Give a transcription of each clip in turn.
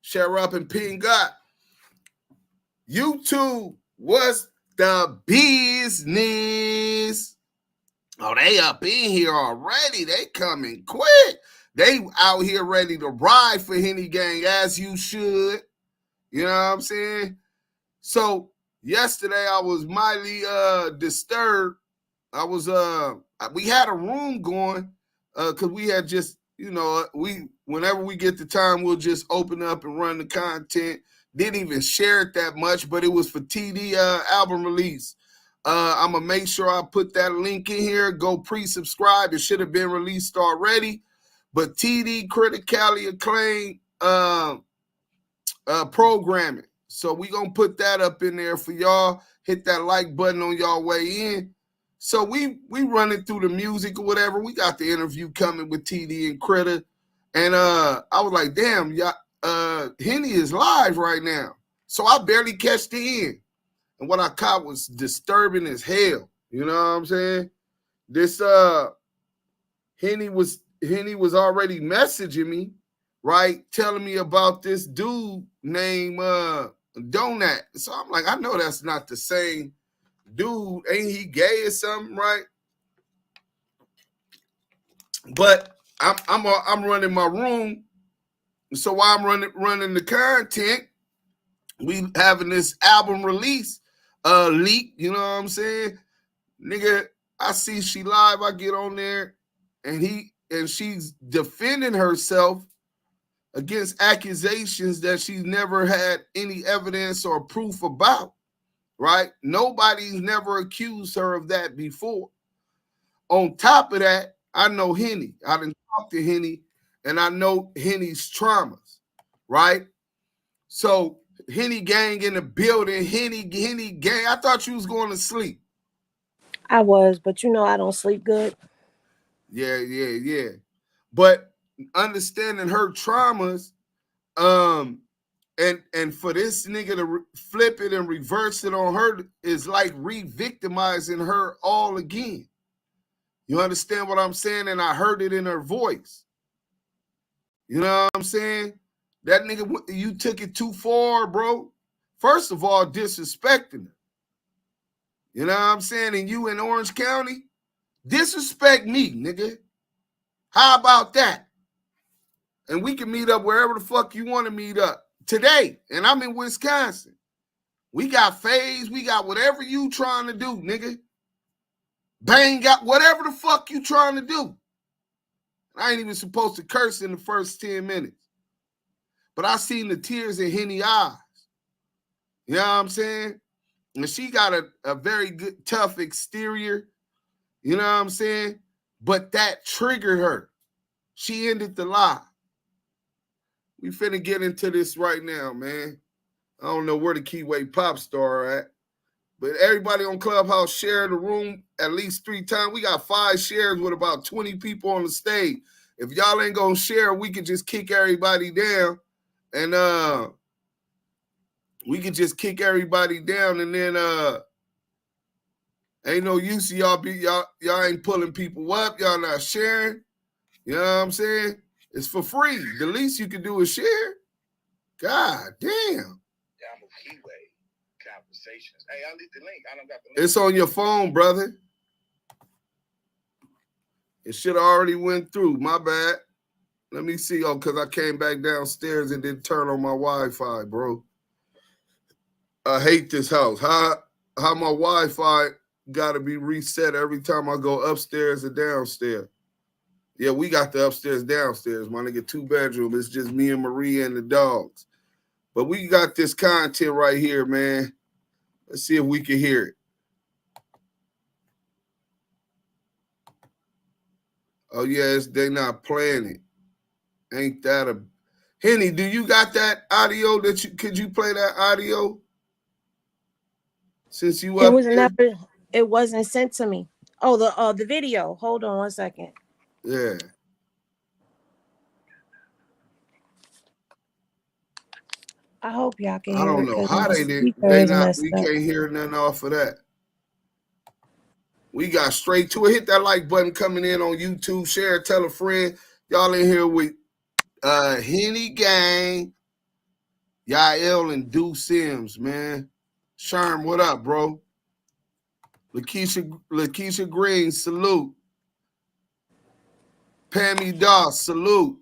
Share up and ping up. YouTube, what's the business? Oh, they up in here already. They coming quick. They out here ready to ride for Henny Gang, as you should. You know what I'm saying? So yesterday I was mildly disturbed. I was we had a room going because we had just, you know, whenever we get the time, we'll just open up and run the content. Didn't even share it that much, but it was for TD album release. I'm going to make sure I put that link in here. Go pre-subscribe. It should have been released already. But TD critically acclaimed programming. So we going to put that up in there for y'all. Hit that like button on y'all way in. So we running through the music or whatever. We got the interview coming with TD and Critter. And I was like, damn, y'all, Henny is live right now. So I barely catch the end. And what I caught was disturbing as hell. You know what I'm saying? This Henny was already messaging me, right? Telling me about this dude named Donut. So I'm like, I know that's not the same dude. Ain't he gay or something, right? But I'm running my room. So while I'm running the content, we having this album release leak, you know what I'm saying? Nigga, I see she live, I get on there, and she's defending herself against accusations that she's never had any evidence or proof about, right? Nobody's never accused her of that before. On top of that, I know Henny. I done talked to Henny, and I know Henny's traumas, right? So Henny Gang in the building. Henny Gang. I thought you was going to sleep. I was, but you know I don't sleep good. Yeah. But understanding her traumas, and for this nigga to flip it and reverse it on her is like re-victimizing her all again. You understand what I'm saying? And I heard it in her voice. You know what I'm saying? That nigga, you took it too far, bro. First of all, disrespecting her. You know what I'm saying? And you in Orange County, disrespect me, nigga. How about that? And we can meet up wherever the fuck you want to meet up today. And I'm in Wisconsin. We got phase. We got whatever you trying to do, nigga. Bang, got whatever the fuck you trying to do. I ain't even supposed to curse in the first 10 minutes. But I seen the tears in Henny's eyes. You know what I'm saying? And she got a very good, tough exterior. You know what I'm saying? But that triggered her. She ended the lie. We finna get into this right now, man. I don't know where the Kiwe pop star at. But everybody on Clubhouse share the room at least 3 times. We got 5 shares with about 20 people on the stage. If y'all ain't gonna share, we can just kick everybody down. And we can just kick everybody down, and then ain't no use y'all ain't pulling people up, y'all not sharing. You know what I'm saying? It's for free. The least you can do is share. God damn. Damu Kiwe conversations. Hey, I leave the link. I don't got the link. It's on your phone, brother. It should have already went through. My bad. Let me see. Oh, because I came back downstairs and didn't turn on my Wi-Fi, bro. I hate this house. How my Wi-Fi got to be reset every time I go upstairs and downstairs. Yeah, we got the upstairs, downstairs. My nigga, 2-bedroom. It's just me and Maria and the dogs. But we got this content right here, man. Let's see if we can hear it. Oh, yes, they not playing it. Ain't that a... Henny, do you got that audio could you play that audio? Since you up there? It wasn't sent to me. Oh, the video. Hold on 1 second. Yeah. I hope y'all can I hear don't it. know how we can't hear nothing off of that. We got straight to it. Hit that like button coming in on YouTube. Share, tell a friend. Y'all in here with Henny Gang. Yael and Do Sims, man. Sherm, what up, bro? Lakeisha Green, salute. Pammy Doss, salute.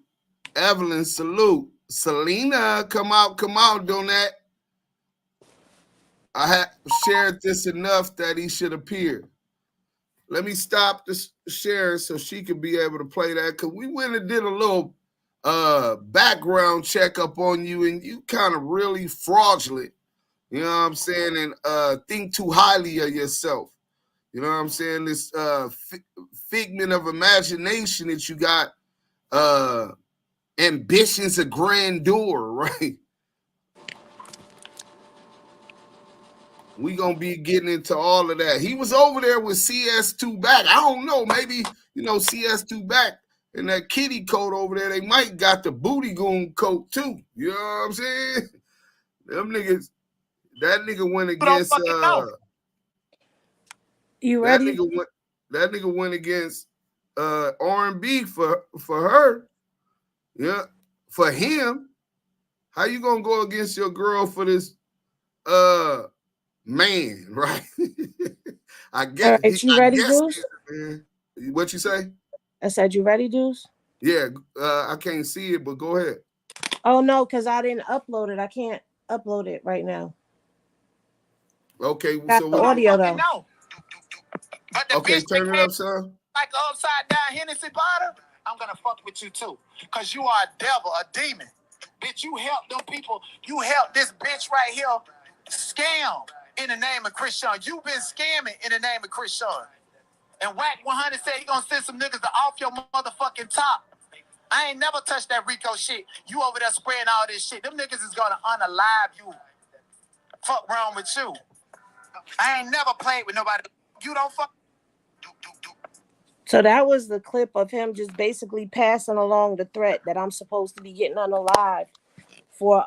Evelyn, salute. Selena, come out, doing that. I have shared this enough that he should appear. Let me stop this sharing so she can be able to play that, because we went and did a little background checkup on you, and you kind of really fraudulent. You know what I'm saying? And think too highly of yourself. You know what I'm saying? This figment of imagination that you got, ambitions of grandeur, right? We gonna be getting into all of that. He was over there with CS2 back. I don't know, maybe, CS2 back and that kitty coat over there, they might got the booty goon coat too. You know what I'm saying? Them niggas, that nigga went against you ready? That nigga went against R&B for her. Yeah. For him. How you gonna go against your girl for this man, right? I guess. All right, you ready, Juice? Man. What you say? I said, you ready, Juice? Yeah, I can't see it, but go ahead. Oh no, because I didn't upload it. I can't upload it right now. Okay, got so the audio though. No. But the okay, bitch turn it up, son. Like an upside down Hennessy bottle, I'm gonna fuck with you too. Cause you are a devil, a demon. Bitch, you help them people. You help this bitch right here scam in the name of Christian. You've been scamming in the name of Christian. And Whack 100 said he gonna send some niggas to off your motherfucking top. I ain't never touched that Rico shit. You over there spraying all this shit. Them niggas is gonna unalive you. Fuck wrong with you. I ain't never played with nobody. You don't fuck. So that was the clip of him just basically passing along the threat that I'm supposed to be getting unalive for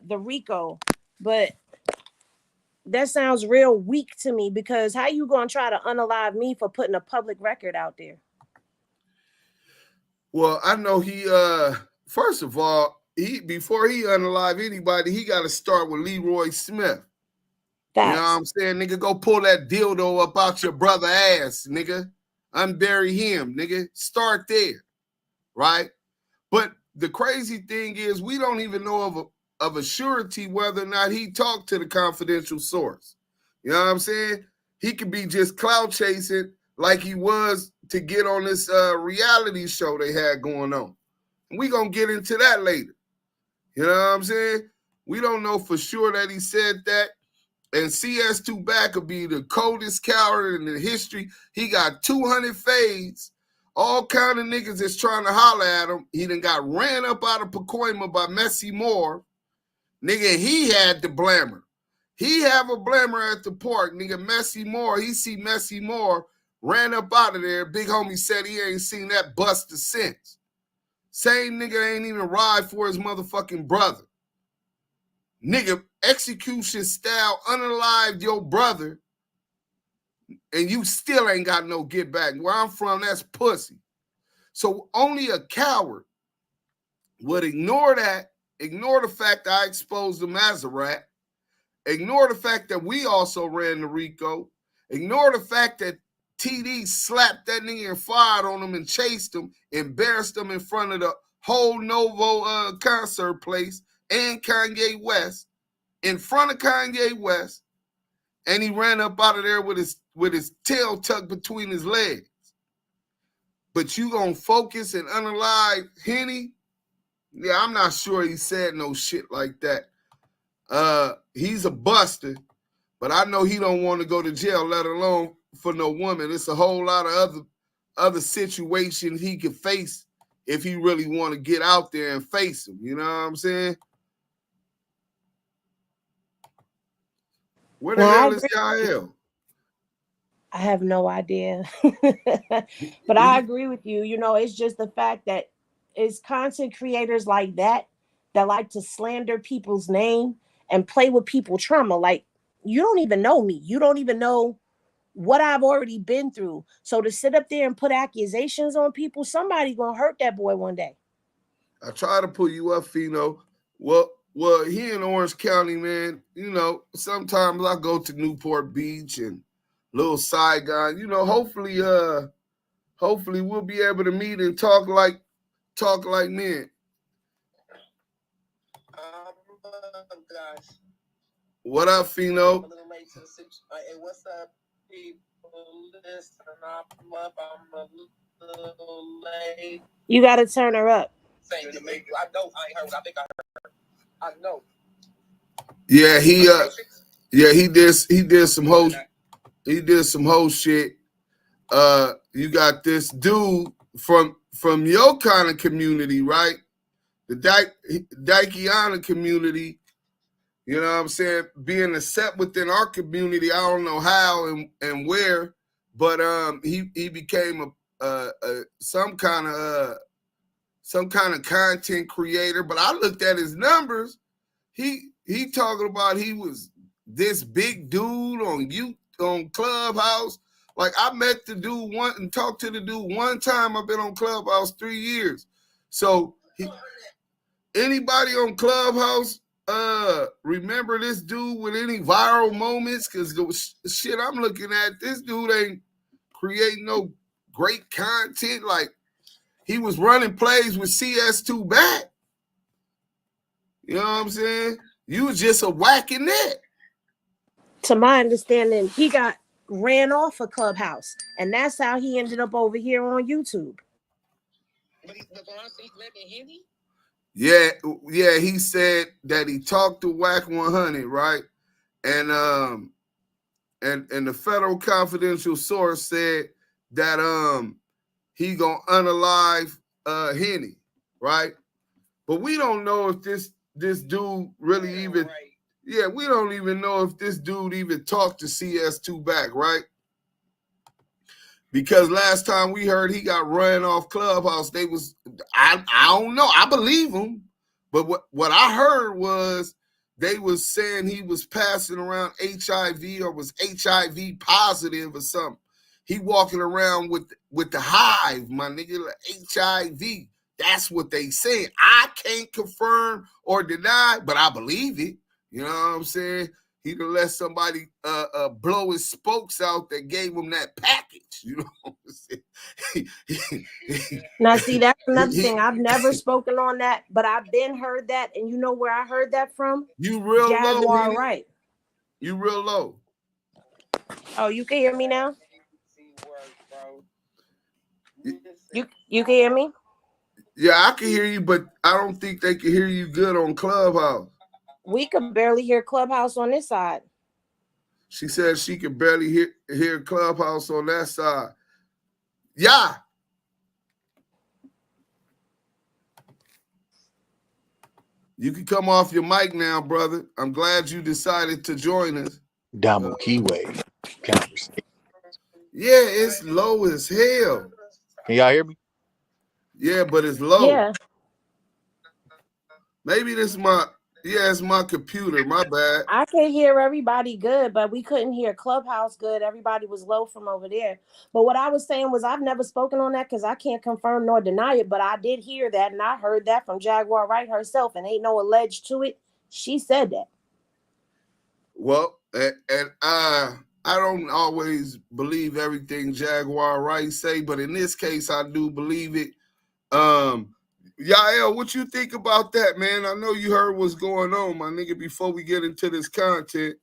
the Rico. But that sounds real weak to me, because how you gonna try to unalive me for putting a public record out there? Well, I know he first of all, before he unalive anybody, he gotta start with Leroy Smith. Facts. You know what I'm saying? Nigga, go pull that dildo up out your brother ass, nigga. Unbury him, nigga. Start there, right? But the crazy thing is, we don't even know of a surety whether or not he talked to the confidential source. You know what I'm saying? He could be just clout chasing like he was to get on this reality show they had going on. We gonna get into that later. You know what I'm saying? We don't know for sure that he said that. And CS2 back will be the coldest coward in the history. He got 200 fades. All kind of niggas that's trying to holler at him. He done got ran up out of Pacoima by Messy Moore. Nigga, he had the blammer. He have a blammer at the park. Nigga, Messy Moore, he see Messy Moore, ran up out of there. Big homie said he ain't seen that buster since. Same nigga ain't even ride for his motherfucking brother. Nigga, execution style unalived your brother, and you still ain't got no get back. Where I'm from, that's pussy. So only a coward would ignore that, ignore the fact that I exposed him as a rat, ignore the fact that we also ran the Rico, ignore the fact that TD slapped that nigga and fired on him and chased him, embarrassed him in front of the whole Novo concert place and Kanye West, in front of Kanye West, and he ran up out of there with his tail tucked between his legs. But you gonna focus and unalive Henny? Yeah, I'm not sure he said no shit like that. He's a buster, but I know he don't want to go to jail, let alone for no woman. It's a whole lot of other situations he could face if he really want to get out there and face them. You know what I'm saying? Where the hell is Yael? I have no idea. But I agree with you. You know, it's just the fact that it's content creators like that like to slander people's name and play with people's trauma. Like, you don't even know me. You don't even know what I've already been through. So to sit up there and put accusations on people, somebody gonna hurt that boy one day. I try to pull you up, Fino. Well, Well, he in Orange County, man. You know, sometimes I go to Newport Beach and Little Saigon. You know, hopefully we'll be able to meet and talk like men. Gosh. What up, Fino? I'm a little late to the hey, what's up, people? Listen, I'm up. I'm a little late. You got to turn her up. Saying to make you, I know I ain't heard what I think I heard. I know. Yeah, he did some whole shit. You got this dude from your kind of community, right? The Daikiana community. You know what I'm saying? Being accepted within our community, I don't know how and where, but he became some kind of content creator. But I looked at his numbers. He talking about he was this big dude on Clubhouse. Like I met the dude and talked to the dude one time. I've been on Clubhouse 3 years. So anybody on Clubhouse remember this dude with any viral moments? Because the shit I'm looking at, this dude ain't creating no great content. Like he was running plays with CS2 back. You know what I'm saying? You was just a whacking net. To my understanding, he got ran off a Clubhouse, and that's how he ended up over here on YouTube. But he's living Henny? Yeah, he said that he talked to Whack 100, right? And the federal confidential source said that he gonna unalive Henny, right? But we don't know if this dude really even right. Yeah, we don't even know if this dude even talked to CS2 back, right? Because last time we heard he got run off Clubhouse, I don't know. I believe him. But what I heard was they was saying he was passing around HIV or was HIV positive or something. He walking around with the hive, my nigga, like HIV. That's what they say. I can't confirm or deny, but I believe it. You know what I'm saying? He done let somebody blow his spokes out that gave him that package. You know what I'm saying? Now, see, that's another thing. I've never spoken on that, but I've been heard that. And you know where I heard that from? You real Jaguar, low, right? You real low. Oh, you can hear me now? You can hear me? Yeah, I can hear you, but I don't think they can hear you good on Clubhouse. We could barely hear Clubhouse on this side. She said she could barely hear Clubhouse on that side. Yeah. You can come off your mic now, brother. I'm glad you decided to join us. Damu Kiwe conversation. Yeah, it's low as hell. Can y'all hear me? Yeah, but it's low. Yeah. Maybe it's my computer. My bad. I can hear everybody good, but we couldn't hear Clubhouse good. Everybody was low from over there. But what I was saying was I've never spoken on that because I can't confirm nor deny it, but I did hear that, and I heard that from Jaguar Wright herself, and ain't no alleged to it. She said that. Well, and I don't always believe everything Jaguar Wright say, but in this case, I do believe it. Yael, what you think about that, man? I know you heard what's going on, my nigga, before we get into this content.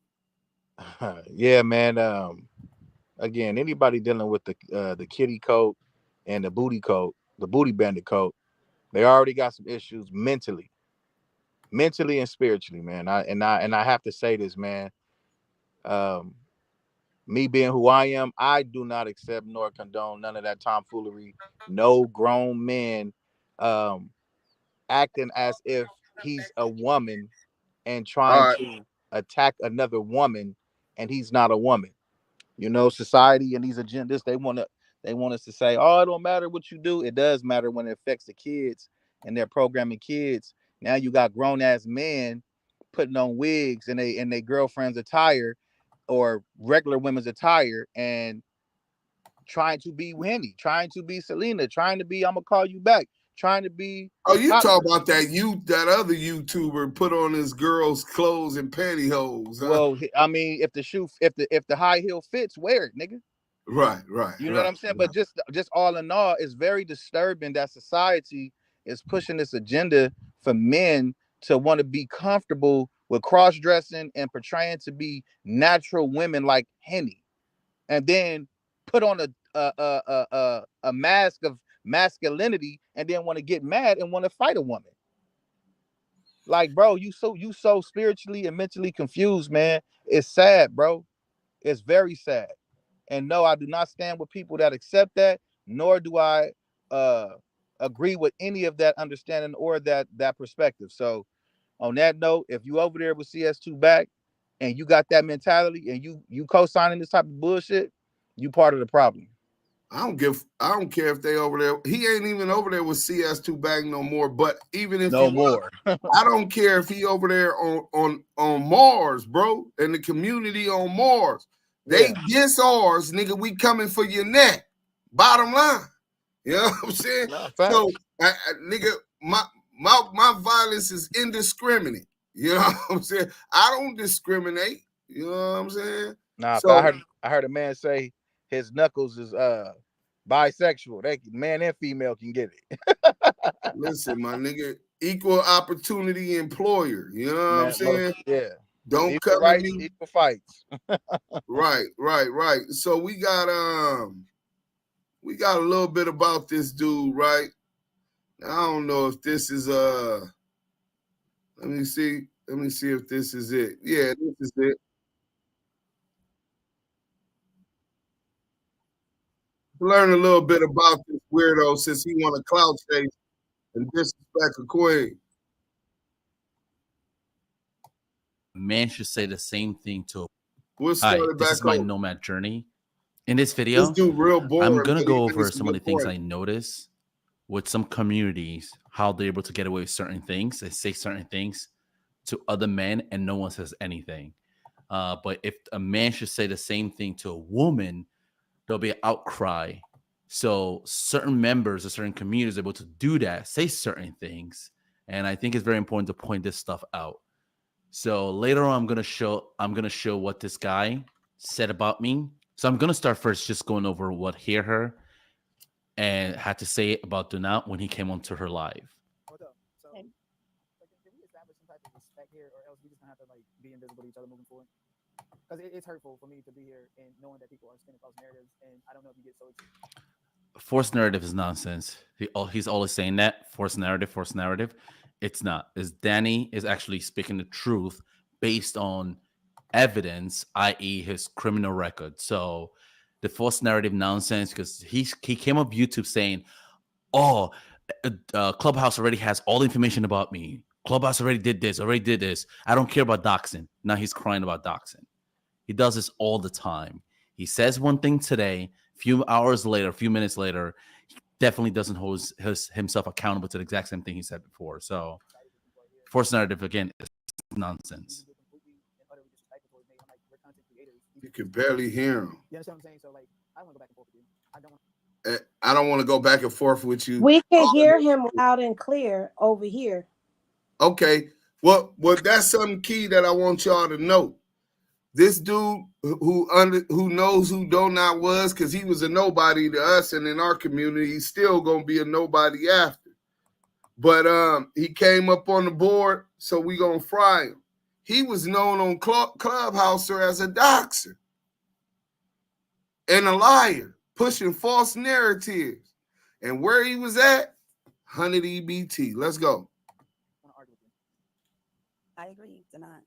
Yeah, man. Again, anybody dealing with the kitty coat and the booty coat, the booty bandit coat, they already got some issues mentally and spiritually, man. I have to say this, man. Me being who I am, I do not accept nor condone none of that tomfoolery. No grown men acting as if he's a woman and trying to attack another woman, and he's not a woman. You know, society and these agendas, they want us to say, oh, it don't matter what you do. It does matter when it affects the kids and they're programming kids. Now you got grown ass men putting on wigs and they girlfriend's attire or regular women's attire and trying to be Henny, trying to be Selena, trying to be I'm gonna call you back, trying to be. Oh, you talk about that other YouTuber put on his girl's clothes and pantyhose. Huh? Well, I mean, if the high heel fits, wear it, nigga. Right. You know what I'm saying? But just all in all, it's very disturbing that society is pushing this agenda for men to want to be comfortable with cross-dressing and portraying to be natural women like Henny, and then put on a mask of masculinity and then want to get mad and want to fight a woman. Like, bro, you so spiritually and mentally confused, man. It's sad, bro. It's very sad. And no, I do not stand with people that accept that, nor do I agree with any of that understanding or that perspective. So on that note, if you over there with CS2 back and you got that mentality and you co-signing this type of bullshit, you part of the problem. I don't care if they over there. He ain't even over there with CS2 back no more. But even if no more, I don't care if he over there on Mars, bro, and the community on Mars. They diss ours, nigga. We coming for your neck. Bottom line, you know what I'm saying? So, nigga, my violence is indiscriminate. You know what I'm saying? I don't discriminate. You know what I'm saying? Nah, so, I heard a man say his knuckles is bisexual. Man and female can get it. Listen, my nigga, equal opportunity employer. You know what I'm saying? Yeah. Don't equal come rights, at me. Equal fights. Right. So we got a little bit about this dude, right? Now, I don't know if this is let me see if this is it. Yeah, this is it. Learn a little bit about this weirdo since he want to clout chase and disrespect a queen. Man should say the same thing to. Hi, this is my nomad journey. In this video, this dude real boring, I'm gonna go over some of the things I notice with some communities, how they're able to get away with certain things and say certain things to other men, and no one says anything. But if a man should say the same thing to a woman, there'll be an outcry. So certain members of certain communities are able to do that, say certain things, and I think it's very important to point this stuff out. So later on, I'm gonna show what this guy said about me. So I'm gonna start first, just going over what her and had to say about Dunant when he came onto her live. Hold up. So, can we establish some type of respect here, or else we just gonna have to be invisible to each other moving forward? Because it's hurtful for me to be here and knowing that people are spinning false narratives, and I don't know if you get so. Forced narrative is nonsense. He's always saying that forced narrative. It's not. Is Danny is actually speaking the truth based on evidence, i.e., his criminal record. So the false narrative nonsense, because he came up YouTube saying, "Oh, Clubhouse already has all the information about me. Clubhouse already did this. I don't care about doxing." Now he's crying about doxing. He does this all the time. He says one thing today, few minutes later, he definitely doesn't hold himself accountable to the exact same thing he said before. So, forced narrative, again, is nonsense. You can barely hear him. You understand what I'm saying? So, I want to go back and forth with I you. don't want to go back and forth with you. We can hear him loud and clear over here. Okay. Well, that's something key that I want y'all to know. This dude who knows who Donut was, because he was a nobody to us, and in our community, he's still gonna be a nobody after. But he came up on the board, so we gonna fry him. He was known on Clubhouse as a doxer and a liar, pushing false narratives. And where he was at, 100 EBT. Let's go. I agree, Donut.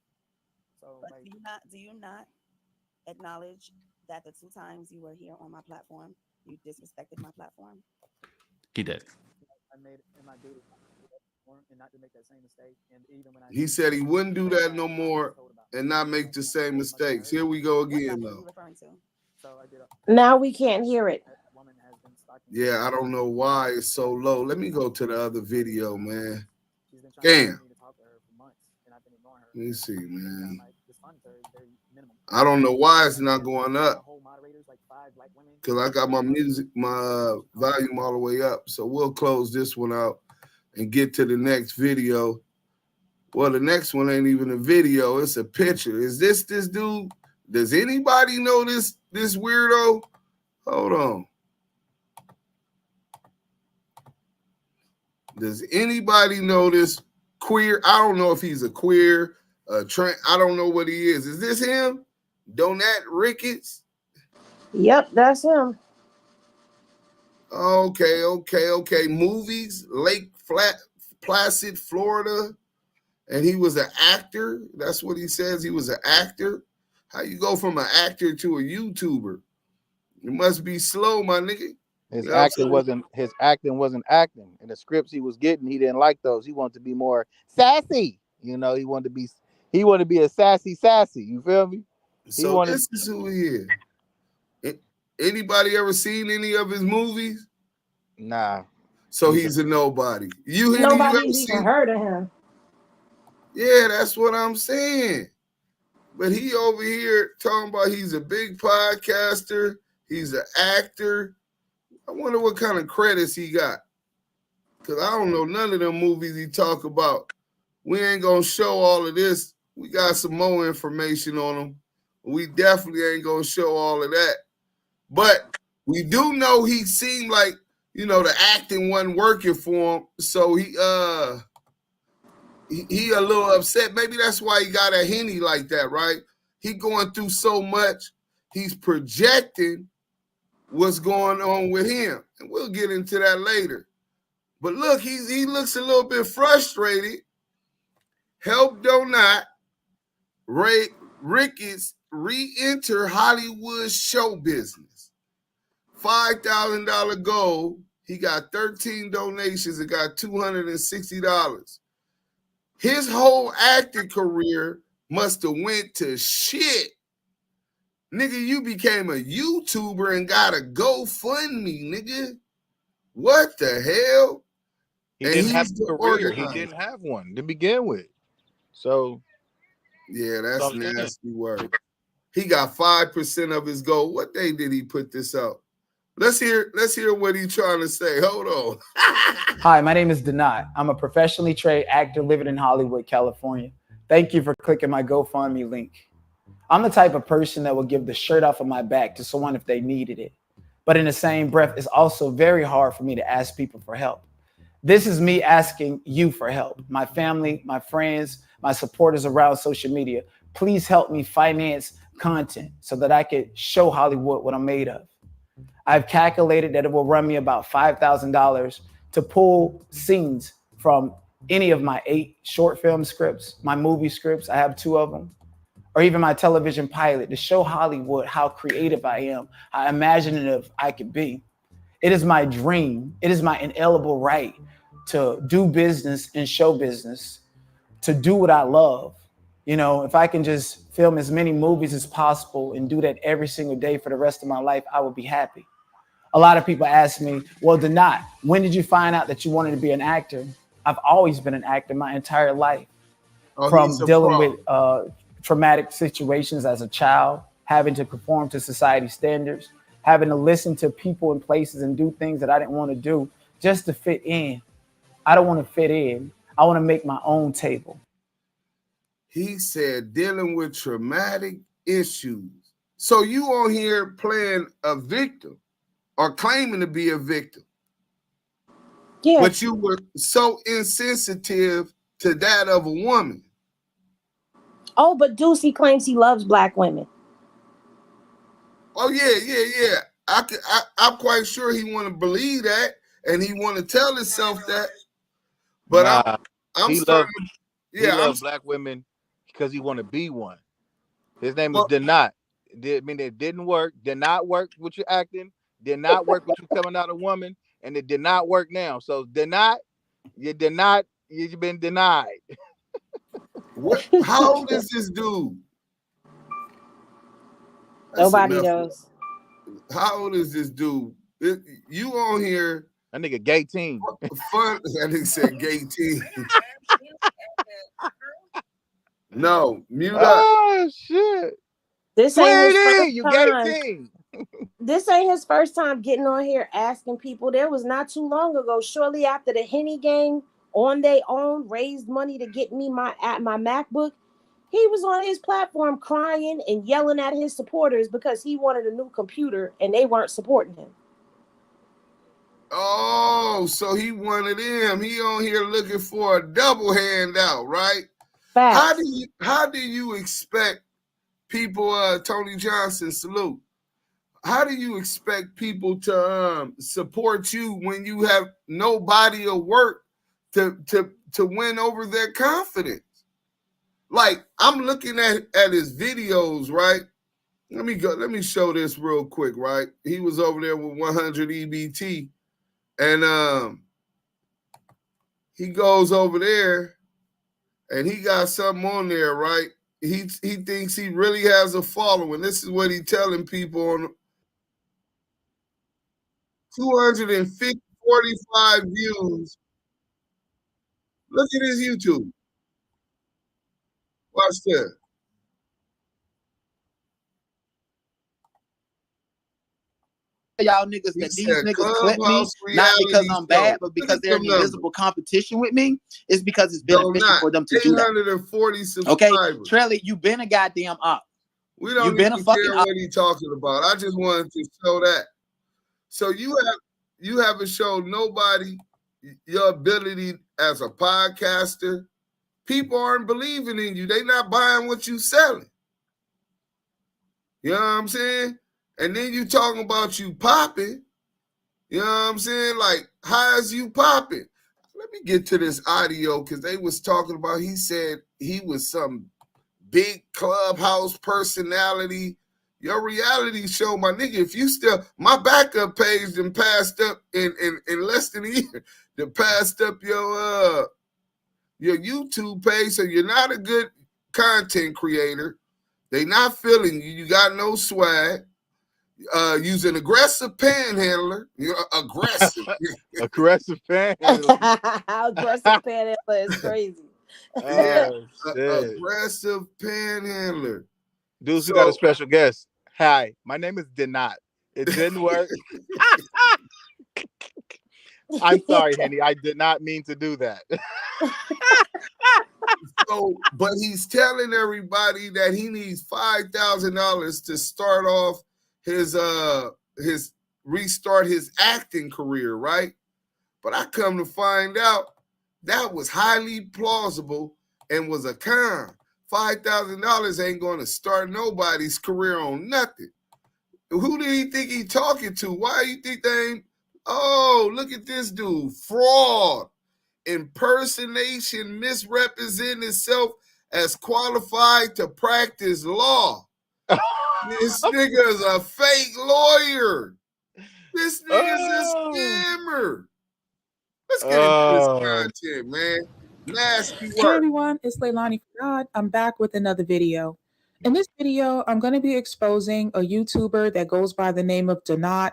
But do you not acknowledge that the 2 times you were here on my platform, you disrespected my platform? He did. I made it in my duty and not to make that same mistake. And even when he said he wouldn't do that no more and not make the same mistakes. Here we go again, though. Now we can't hear it. Yeah, I don't know why it's so low. Let me go to the other video, man. Damn. Let me see, man. I don't know why it's not going up. Because I got my music, my volume all the way up. So we'll close this one out and get to the next video. Well, the next one ain't even a video. It's a picture. Is this dude? Does anybody know this weirdo? Hold on. Does anybody know this queer? I don't know if he's a queer, I don't know what he is. Is this him? Donat Ricketts? Yep, that's him. Okay. Movies, Lake Placid, Florida. And he was an actor. That's what he says. He was an actor. How you go from an actor to a YouTuber? It must be slow, my nigga. His acting wasn't acting. And the scripts he was getting, he didn't like those. He wanted to be more sassy. You know, he wanted to be a sassy. You feel me? So this is who he is. Anybody ever seen any of his movies? Nah. So he's a nobody. Nobody's even heard of him. Yeah, that's what I'm saying. But he over here talking about he's a big podcaster. He's an actor. I wonder what kind of credits he got. Because I don't know none of them movies he talk about. We ain't going to show all of this. We got some more information on him. We definitely ain't going to show all of that. But we do know he seemed like, the acting wasn't working for him. So he a little upset. Maybe that's why he got a Henny like that, right? He going through so much. He's projecting what's going on with him. And we'll get into that later. But look, he looks a little bit frustrated. Help Donat Ricketts re-enter Hollywood show business. $5,000 goal. He got 13 donations and got $260. His whole acting career must have went to shit. Nigga, you became a YouTuber and got a GoFundMe, nigga. What the hell? He didn't have a career. He didn't have one to begin with. So yeah, that's nasty work. He got 5% of his goal. What day did he put this out? Let's hear what he's trying to say. Hold on. Hi, my name is Denai. I'm a professionally trained actor living in Hollywood, California. Thank you for clicking my GoFundMe link. I'm the type of person that will give the shirt off of my back to someone if they needed it. But in the same breath, it's also very hard for me to ask people for help. This is me asking you for help. My family, my friends, my supporters around social media, please help me finance content so that I could show Hollywood what I'm made of. I've calculated that it will run me about $5,000 to pull scenes from any of my 8 short film scripts, my movie scripts, I have 2 of them, or even my television pilot to show Hollywood how creative I am, how imaginative I could be. It is my dream. It is my inalienable right to do business and show business, to do what I love. If I can just film as many movies as possible and do that every single day for the rest of my life, I would be happy. A lot of people ask me, well, Denai, when did you find out that you wanted to be an actor? I've always been an actor my entire life. From dealing with traumatic situations as a child, having to conform to society standards, having to listen to people and places and do things that I didn't want to do just to fit in. I don't want to fit in. I want to make my own table. He said dealing with traumatic issues. So you on here playing a victim or claiming to be a victim. Yeah. But you were so insensitive to that of a woman. Oh, but Deucey claims he loves black women. Oh, yeah. I'm quite sure he want to believe that and he want to tell himself that. But he loves black women because he want to be one. His name is Denai. It didn't work. Did not work with your acting. Did not work with you coming out a woman, and it did not work now. So you've been denied. What? How old is this dude? Nobody knows. How old is this dude? You on here? That nigga gay teen. Fun. That nigga said gay teen. No, mute up. Oh shit. This ain't his Sweetie, first you gay time. team. This ain't his first time getting on here asking people. There was not too long ago, shortly after the Henny gang on their own raised money to get me my MacBook. He was on his platform crying and yelling at his supporters because he wanted a new computer and they weren't supporting him. Oh, so he wanted him. He on here looking for a double handout, right? Facts. How do you expect people, Tony Johnson, salute? How do you expect people to support you when you have no body of work to win over their confidence? Like, I'm looking at his videos, right? Let me show this real quick, right? He was over there with 100 EBT, and he goes over there and he got something on there, right? He thinks he really has a following. This is what he's telling people on 245 views. Look at his YouTube. Watch that. Y'all niggas He that these said niggas clip me, Clubhouse not because reality I'm bad, show. but Look because at they're them in invisible numbers. competition with me. It's because it's No, beneficial not for them to do that. 840 Okay, subscribers. Trelly, you been a goddamn op. We You don't been a even fucking care op. what he's talking about. I just wanted to show that. So you haven't shown nobody your ability as a podcaster. People aren't believing in you. They not buying what you selling. You know what I'm saying? And then you talking about you popping. You know what I'm saying? Like, how is you popping? Let me get to this audio because they was talking about, he said he was some big Clubhouse personality. Your reality show, my nigga, if you still, my backup page then passed up in less than a year, then passed up your YouTube page, so you're not a good content creator. They not feeling you. You got no swag. Using aggressive panhandler. You're aggressive. Aggressive fan. Aggressive panhandler is crazy. Yeah, Shit. aggressive panhandler. Dudes, we got a So special guest. Hi, my name is Denat. It didn't work. I'm sorry, Henny. I did not mean to do that. but he's telling everybody that he needs $5,000 to start off his restart his acting career, right? But I come to find out that was highly plausible and was a con. $5,000 ain't going to start nobody's career on nothing. Who did he think he talking to? Why you think they ain't? Oh, look at this dude. Fraud, impersonation, misrepresenting itself as qualified to practice law. This nigga is a fake lawyer. This nigga's a scammer. Let's get into this content, man. Nasty work. Hey everyone, it's Leilani Farad. I'm back with another video. In this video, I'm going to be exposing a YouTuber that goes by the name of Donat.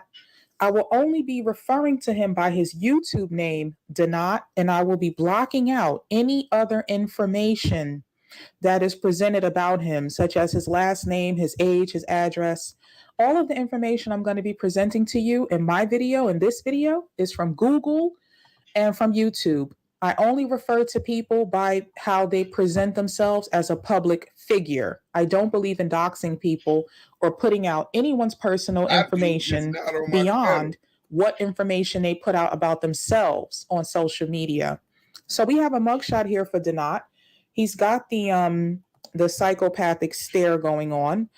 I will only be referring to him by his YouTube name, Donat, and I will be blocking out any other information that is presented about him, such as his last name, his age, his address. All of the information I'm going to be presenting to you in my video, in this video, is from Google and from YouTube. I only refer to people by how they present themselves as a public figure. I don't believe in doxing people or putting out anyone's personal information beyond what information they put out about themselves on social media. So we have a mugshot here for Donat. He's got the psychopathic stare going on.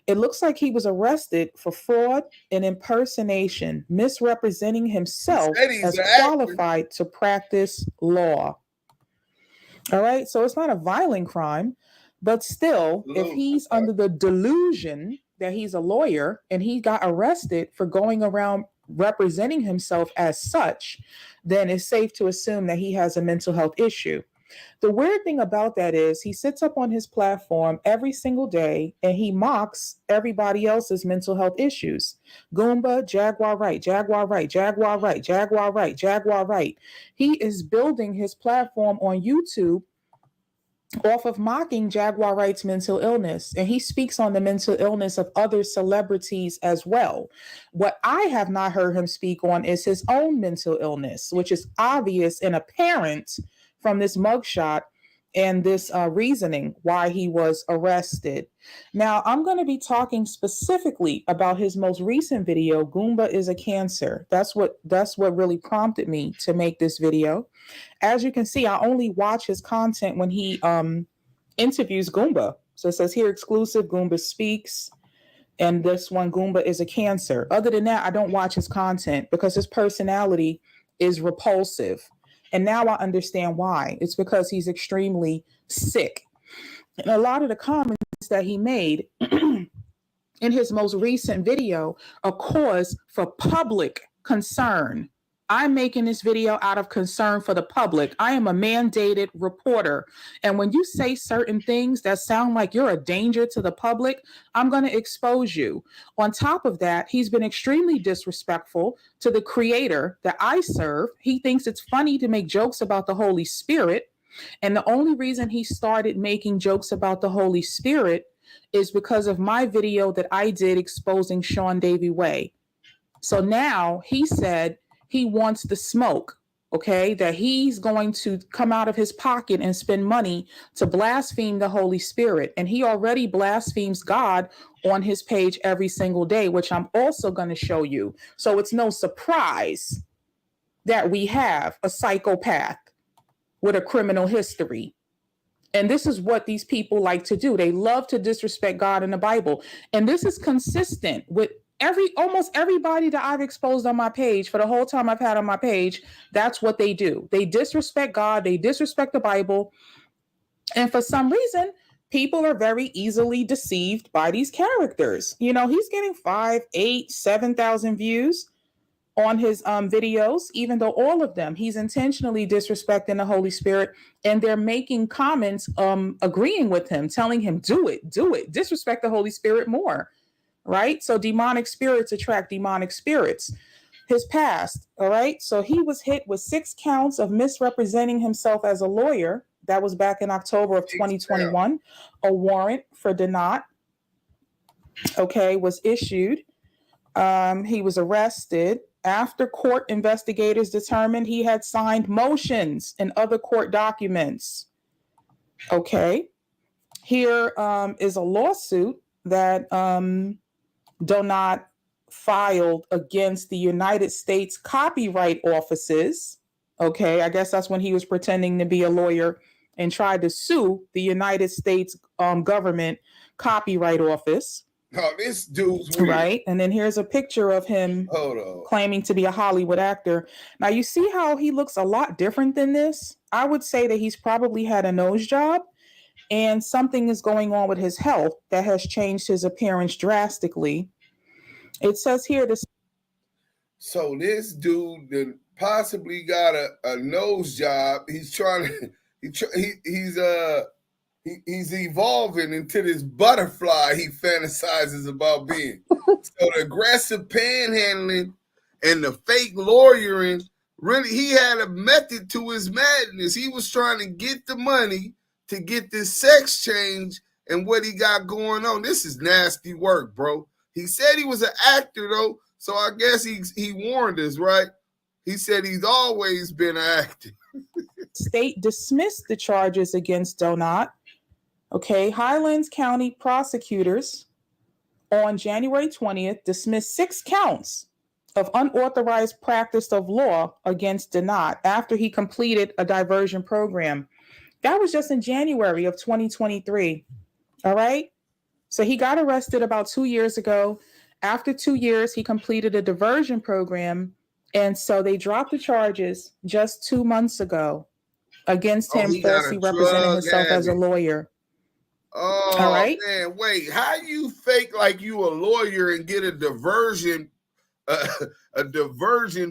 It looks like he was arrested for fraud and impersonation, misrepresenting himself as qualified to practice law. All right, so it's not a violent crime, but still, if he's under the delusion that he's a lawyer and he got arrested for going around representing himself as such, then it's safe to assume that he has a mental health issue. The weird thing about that is he sits up on his platform every single day and he mocks everybody else's mental health issues. Goomba, Jaguar right, Jaguar right, Jaguar right, Jaguar right, Jaguar right. He is building his platform on YouTube off of mocking Jaguar Wright's mental illness. And he speaks on the mental illness of other celebrities as well. What I have not heard him speak on is his own mental illness, which is obvious and apparent from this mugshot and this reasoning why he was arrested. Now, I'm going to be talking specifically about his most recent video, Goomba is a Cancer. That's what really prompted me to make this video. As you can see, I only watch his content when he interviews Goomba. So it says here exclusive, Goomba speaks. And this one, Goomba is a Cancer. Other than that, I don't watch his content because his personality is repulsive. And now I understand why. It's because he's extremely sick. And a lot of the comments that he made in his most recent video are cause for public concern. I'm making this video out of concern for the public. I am a mandated reporter. And when you say certain things that sound like you're a danger to the public, I'm going to expose you. On top of that, he's been extremely disrespectful to the creator that I serve. He thinks it's funny to make jokes about the Holy Spirit. And the only reason he started making jokes about the Holy Spirit is because of my video that I did exposing Sean Davy Way. So now he said he wants the smoke, okay, that he's going to come out of his pocket and spend money to blaspheme the Holy Spirit. And he already blasphemes God on his page every single day, which I'm also going to show you. So it's no surprise that we have a psychopath with a criminal history. And this is what these people like to do. They love to disrespect God and the Bible. And this is consistent with almost everybody that I've exposed on my page for the whole time I've had on my page. That's what they do. They disrespect God. They disrespect the Bible. And for some reason, people are very easily deceived by these characters. You know, he's getting 5, 8, 7,000 views on his videos, even though all of them, he's intentionally disrespecting the Holy Spirit, and they're making comments agreeing with him, telling him, do it, disrespect the Holy Spirit more, right? So demonic spirits attract demonic spirits. His past, all right? So he was hit with 6 counts of misrepresenting himself as a lawyer. That was back in October of 2021. A warrant for Denot, okay, was issued. He was arrested after court investigators determined he had signed motions and other court documents. Okay. Here is a lawsuit that Donat filed against the United States copyright offices. Okay. I guess that's when he was pretending to be a lawyer and tried to sue the United States government copyright office. Oh, this dude's weird. Right. And then here's a picture of him claiming to be a Hollywood actor. Now, you see how he looks a lot different than this? I would say that he's probably had a nose job and something is going on with his health that has changed his appearance drastically. It says here this. So this dude that possibly got a nose job. He's trying to, he's evolving into this butterfly he fantasizes about being. So the aggressive panhandling and the fake lawyering, really, he had a method to his madness. He was trying to get the money to get this sex change and what he got going on. This is nasty work, bro. He said he was an actor, though, so I guess he warned us, right? He said he's always been an actor. State dismissed the charges against Donat. Okay, Highlands County prosecutors on January 20th dismissed 6 counts of unauthorized practice of law against Donat after he completed a diversion program. That was just in January of 2023. All right. So he got arrested about 2 years ago. After 2 years, he completed a diversion program. And so they dropped the charges just 2 months ago against him falsely representing himself as a lawyer. Oh, all right. Man, wait, how you fake like you a lawyer and get a diversion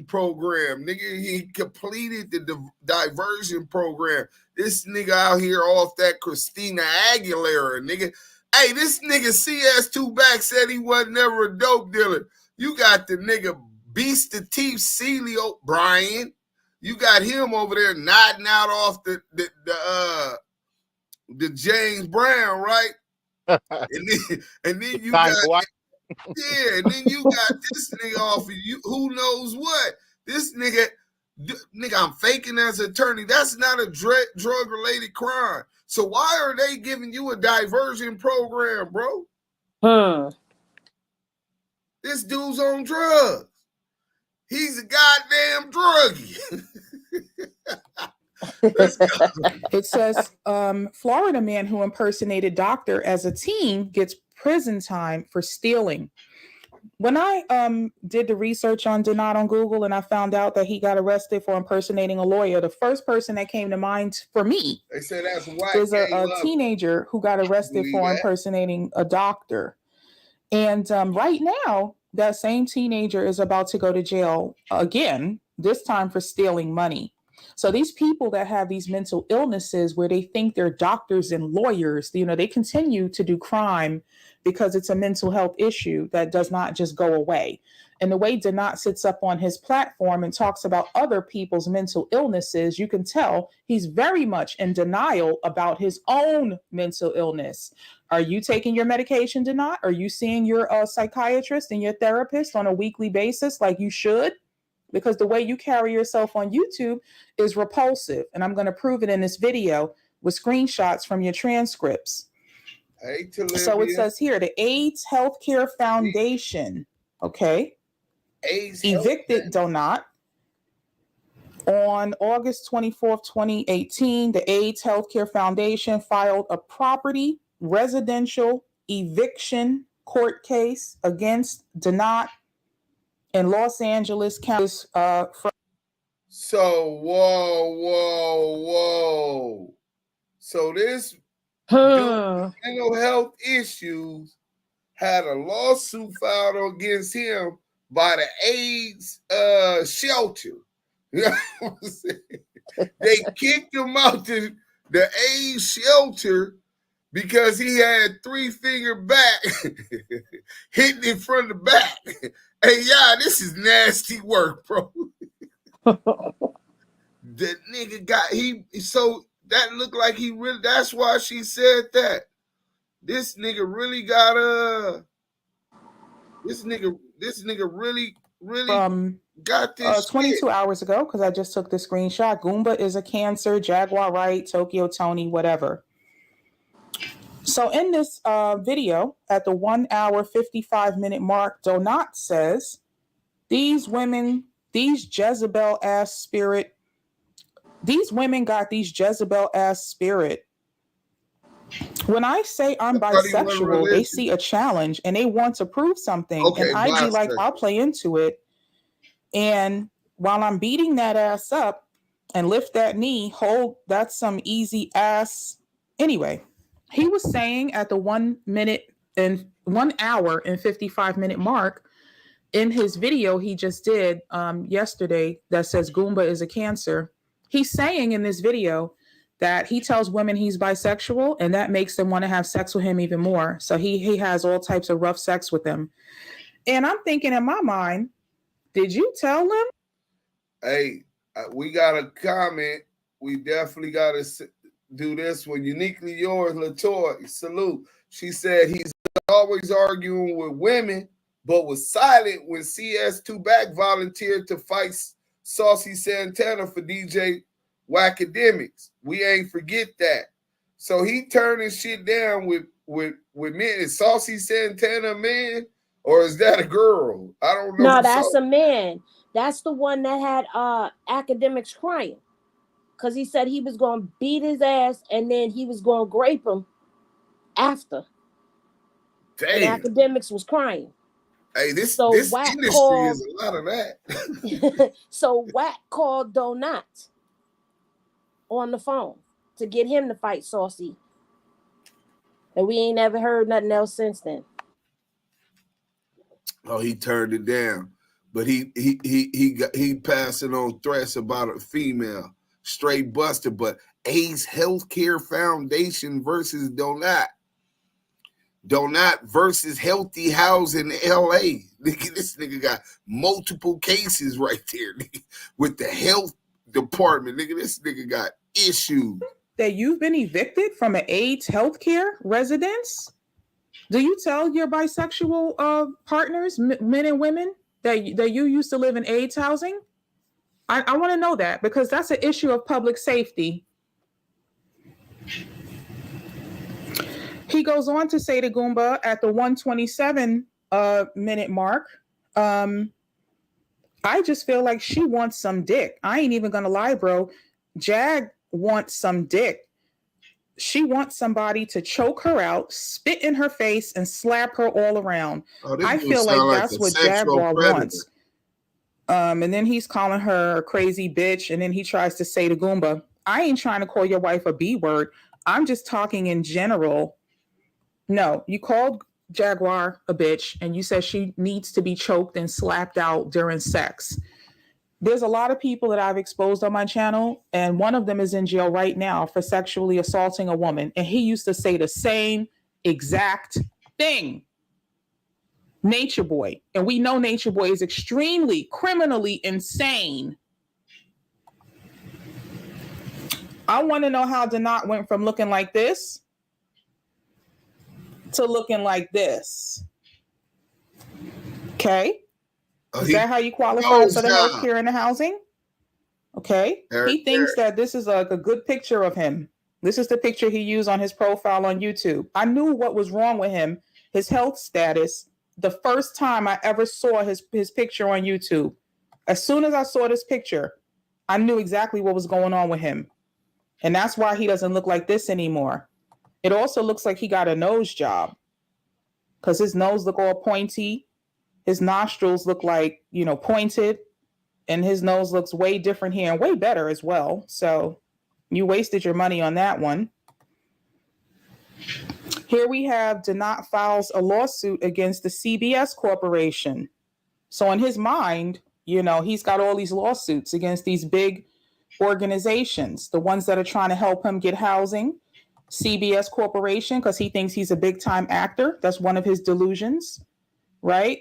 program? Nigga, he completed the diversion program. This nigga out here off that Christina Aguilera, nigga. Hey, this nigga CS2 back said he wasn't never a dope dealer. You got the nigga Beast the Teeth Celio Brian. You got him over there nodding out off the the James Brown, right? and then you got and then you got this nigga off of you. Who knows what? This nigga, I'm faking as an attorney. That's not a drug related crime. So why are they giving you a diversion program, bro? This dude's on drugs. He's a goddamn druggie. It says Florida man who impersonated doctor as a teen gets prison time for stealing. When I did the research on Donat on Google and I found out that he got arrested for impersonating a lawyer, the first person that came to mind for me they said that's white is a teenager who got arrested for impersonating a doctor. And right now, that same teenager is about to go to jail again, this time for stealing money. So these people that have these mental illnesses where they think they're doctors and lawyers, you know, they continue to do crime because it's a mental health issue that does not just go away. And the way Donat sits up on his platform and talks about other people's mental illnesses, you can tell he's very much in denial about his own mental illness. Are you taking your medication, Donat? Are you seeing your psychiatrist and your therapist on a weekly basis like you should? Because the way you carry yourself on YouTube is repulsive. And I'm going to prove it in this video with screenshots from your transcripts. So it says here, the AIDS Healthcare Foundation, okay, evicted Donat on August 24th, 2018. The AIDS Healthcare Foundation filed a property residential eviction court case against Donat in Los Angeles County. So whoa. So this dude, mental health issues had a lawsuit filed against him by the AIDS shelter. You know what I'm saying? They kicked him out to the AIDS shelter because he had 3-finger back hitting him from the back. Hey, y'all, this is nasty work, bro. That nigga so that looked like he really, that's why she said that. This nigga really got this nigga really got this 22 shit. hours ago, because I just took the screenshot. Goomba is a cancer, Jaguar right, Tokyo Tony, whatever. So in this video, at the 1 hour 55-minute mark, Donat says, these women, these Jezebel ass spirit, these women got these Jezebel ass spirit. When I say I'm bisexual, they see a challenge and they want to prove something. Okay, and I'd be like, I'll play into it. And while I'm beating that ass up and lift that knee, that's some easy ass. Anyway, he was saying at the 1 hour and 55-minute mark in his video he just did yesterday that says Goomba is a cancer. He's saying in this video that he tells women he's bisexual and that makes them want to have sex with him even more. So he has all types of rough sex with them. And I'm thinking in my mind, did you tell them? Hey, we got a comment. We definitely got to do this one. Uniquely yours, Latoya. Salute. She said he's always arguing with women, but was silent when CS2 Back volunteered to fight Saucy Santana for DJ Wackademics. We ain't forget that. So he turning shit down with men. Is Saucy Santana a man or is that a girl? I don't know. No, that's a man. That's the one that had academics crying because he said he was going to beat his ass and then he was going to grape him after. Damn. And academics was crying. Hey, this Wack industry called, is a lot of that. So Wack called Donat on the phone to get him to fight Saucy. And we ain't ever heard nothing else since then. Oh, he turned it down. But he passing on threats about a female. Straight busted. But AIDS Healthcare Foundation versus Donat. Donat versus Healthy Housing LA. This nigga got multiple cases right there, nigga, with the health department. Nigga, this nigga got issues. that you've been evicted from an AIDS healthcare residence? Do you tell your bisexual partners, men and women, that you used to live in AIDS housing? I want to know that, because that's an issue of public safety. He goes on to say to Goomba at the 127 minute mark, I just feel like she wants some dick. I ain't even gonna lie, bro. Jag wants some dick. She wants somebody to choke her out, spit in her face, and slap her all around. I feel like that's what Jaguar wants. And then he's calling her a crazy bitch, and then he tries to say to Goomba, I ain't trying to call your wife a B word. I'm just talking in general. No, you called Jaguar a bitch, and you said she needs to be choked and slapped out during sex. There's a lot of people that I've exposed on my channel, and one of them is in jail right now for sexually assaulting a woman. And he used to say the same exact thing. Nature Boy. And we know Nature Boy is extremely criminally insane. I want to know how Denat went from looking like this to looking like this. Okay. Is that how you qualify for the healthcare and the housing? Okay. He thinks that this is like a good picture of him. This is the picture he used on his profile on YouTube. I knew what was wrong with him, his health status, the first time I ever saw his picture on YouTube. As soon as I saw this picture, I knew exactly what was going on with him. And that's why he doesn't look like this anymore. It also looks like he got a nose job, because his nose look all pointy. His nostrils look like, pointed, and his nose looks way different here and way better as well. So you wasted your money on that one. Here we have Denat files a lawsuit against the CBS Corporation. So in his mind, he's got all these lawsuits against these big organizations, the ones that are trying to help him get housing. CBS Corporation, because he thinks he's a big time actor. That's one of his delusions, right?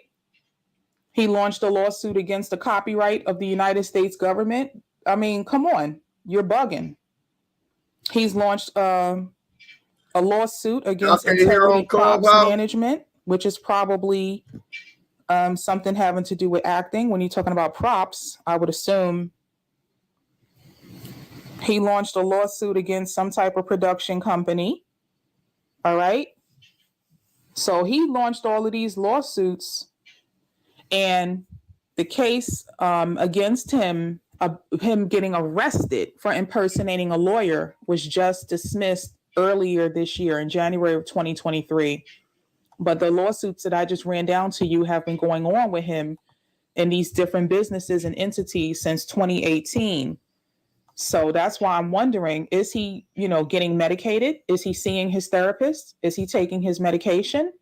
He launched a lawsuit against the copyright of the United States government. I mean, come on, you're bugging. He's launched a lawsuit against Integrity Props Management, which is probably something having to do with acting. When you're talking about props, I would assume he launched a lawsuit against some type of production company. All right. So he launched all of these lawsuits, and the case against him, him getting arrested for impersonating a lawyer, was just dismissed earlier this year in January of 2023. But the lawsuits that I just ran down to you have been going on with him in these different businesses and entities since 2018. So that's why I'm wondering, is he, getting medicated? Is he seeing his therapist? Is he taking his medication?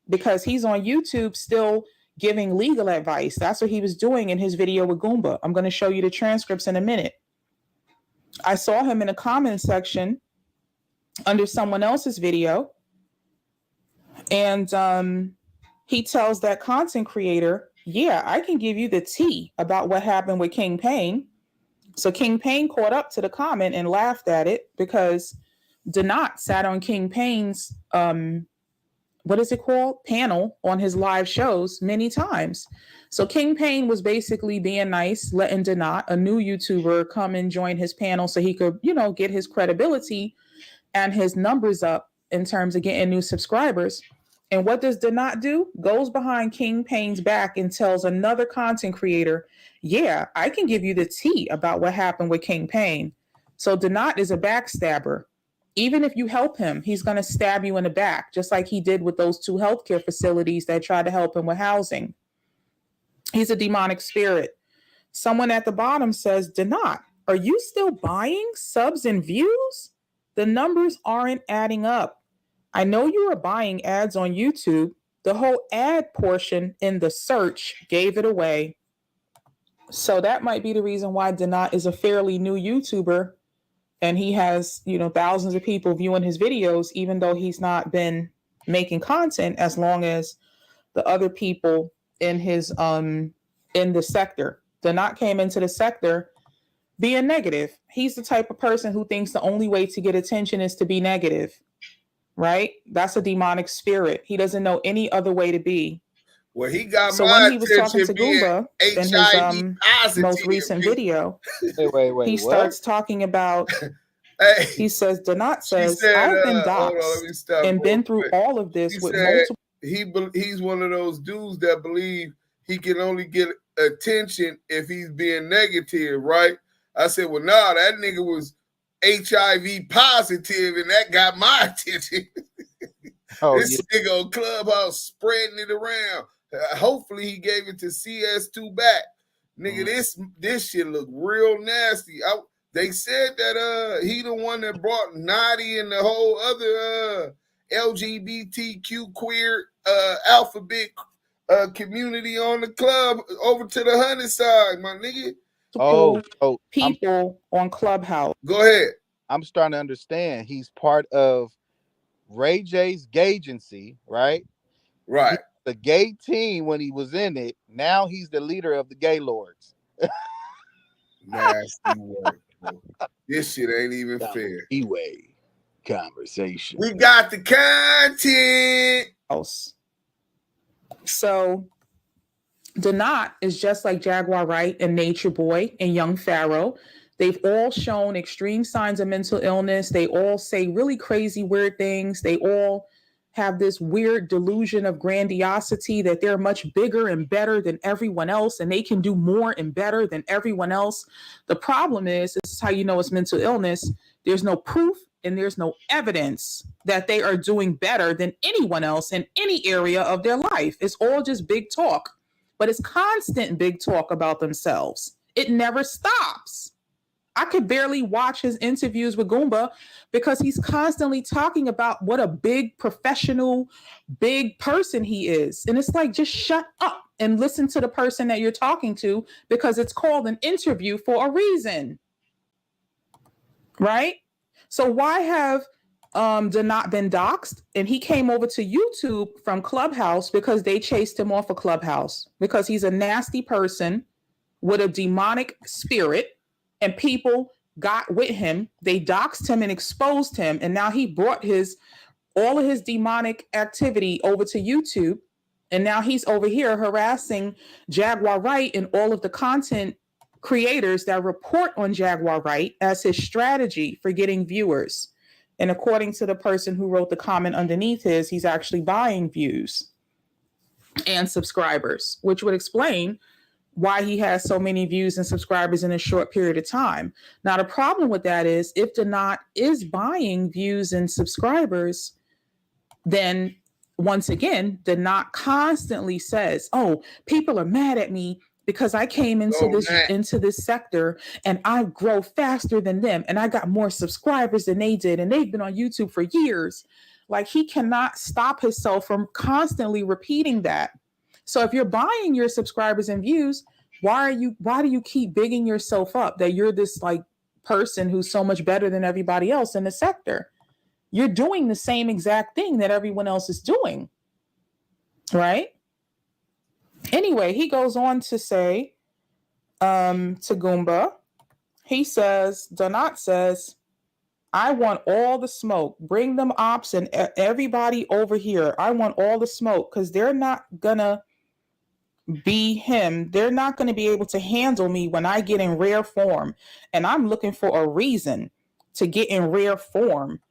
Because he's on YouTube still giving legal advice. That's what he was doing in his video with Goomba. I'm going to show you the transcripts in a minute. I saw him in a comment section under someone else's video, and he tells that content creator, yeah, I can give you the tea about what happened with King Payne. So King Payne caught up to the comment and laughed at it, because Denat sat on King Payne's panel on his live shows many times. So King Payne was basically being nice, letting Denat, a new YouTuber, come and join his panel so he could, get his credibility and his numbers up in terms of getting new subscribers. And what does Denat do? Goes behind King Payne's back and tells another content creator, yeah, I can give you the tea about what happened with King Payne. So Denat is a backstabber. Even if you help him, he's going to stab you in the back, just like he did with those two healthcare facilities that tried to help him with housing. He's a demonic spirit. Someone at the bottom says, Denat, are you still buying subs and views? The numbers aren't adding up. I know you were buying ads on YouTube. The whole ad portion in the search gave it away. So that might be the reason why Denat is a fairly new YouTuber, and he has, thousands of people viewing his videos, even though he's not been making content as long as the other people in his in the sector. Denat came into the sector being negative. He's the type of person who thinks the only way to get attention is to be negative, right? That's a demonic spirit. He doesn't know any other way to be. Well, he got So when my he was talking attention to being Goomba in his HIV most positive. recent video, Wait, he what? starts talking about, Hey, he says, Donat she says, said, I've been hold on, let doxxed me stop and real been through quick. all of this He with said multiple. he's one of those dudes that believe he can only get attention if he's being negative, right? I said, well, nah, that nigga was HIV positive and that got my attention. Oh, This nigga on Clubhouse spreading it around. Hopefully he gave it to CS2 back. Nigga, this shit look real nasty. They said that he the one that brought Naughty and the whole other LGBTQ queer alphabet community on the club over to the honey side, my nigga. People on Clubhouse. Go ahead. I'm starting to understand. He's part of Ray J's gay agency, right? Right. The gay team when he was in it. Now he's the leader of the gay lords. Nasty work. Bro. This shit ain't even fair. Kiwe conversation. We got the content. So Donat is just like Jaguar Wright and Nature Boy and Young Pharaoh. They've all shown extreme signs of mental illness. They all say really crazy, weird things. They all have this weird delusion of grandiosity that they're much bigger and better than everyone else and they can do more and better than everyone else. The problem is, this is how you know it's mental illness. There's no proof and there's no evidence that they are doing better than anyone else in any area of their life. It's all just big talk, but it's constant big talk about themselves. It never stops. I could barely watch his interviews with Goomba because he's constantly talking about what a big professional, big person he is. And it's like, just shut up and listen to the person that you're talking to because it's called an interview for a reason. Right? So why have Donat been doxxed? And he came over to YouTube from Clubhouse because they chased him off of Clubhouse because he's a nasty person with a demonic spirit. And people got with him. They doxed him and exposed him. And now he brought all of his demonic activity over to YouTube. And now he's over here harassing Jaguar Wright and all of the content creators that report on Jaguar Wright as his strategy for getting viewers. And according to the person who wrote the comment underneath he's actually buying views and subscribers, which would explain why he has so many views and subscribers in a short period of time. Now, the problem with that is if Donat is buying views and subscribers, then once again, Donat constantly says, oh, people are mad at me because I came into this sector and I grow faster than them and I got more subscribers than they did and they've been on YouTube for years. Like, he cannot stop himself from constantly repeating that. So if you're buying your subscribers and views, why do you keep bigging yourself up that you're this like person who's so much better than everybody else in the sector? You're doing the same exact thing that everyone else is doing. Right? Anyway, he goes on to say to Goomba, he says, Donat says, I want all the smoke. Bring them ops and everybody over here. I want all the smoke because they're not gonna be him. They're not going to be able to handle me when I get in rare form. And I'm looking for a reason to get in rare form.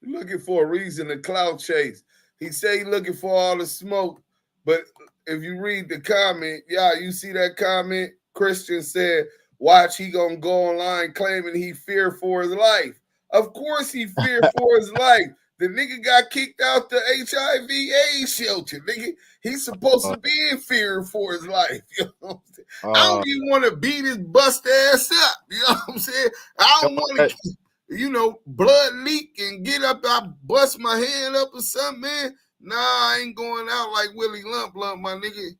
Looking for a reason to clout chase. He say he looking for all the smoke, but if you read the comment, you see that comment? Christian said, watch, he gonna go online claiming he fear for his life. Of course he fear for his life. The nigga got kicked out the HIV/AIDS shelter. Nigga, he's supposed to be in fear for his life. You know what I'm saying? I don't even want to beat his bust ass up. You know what I'm saying? I don't want to, blood leak and get up. I bust my hand up or something, man. Nah, I ain't going out like Willie Lump, my nigga.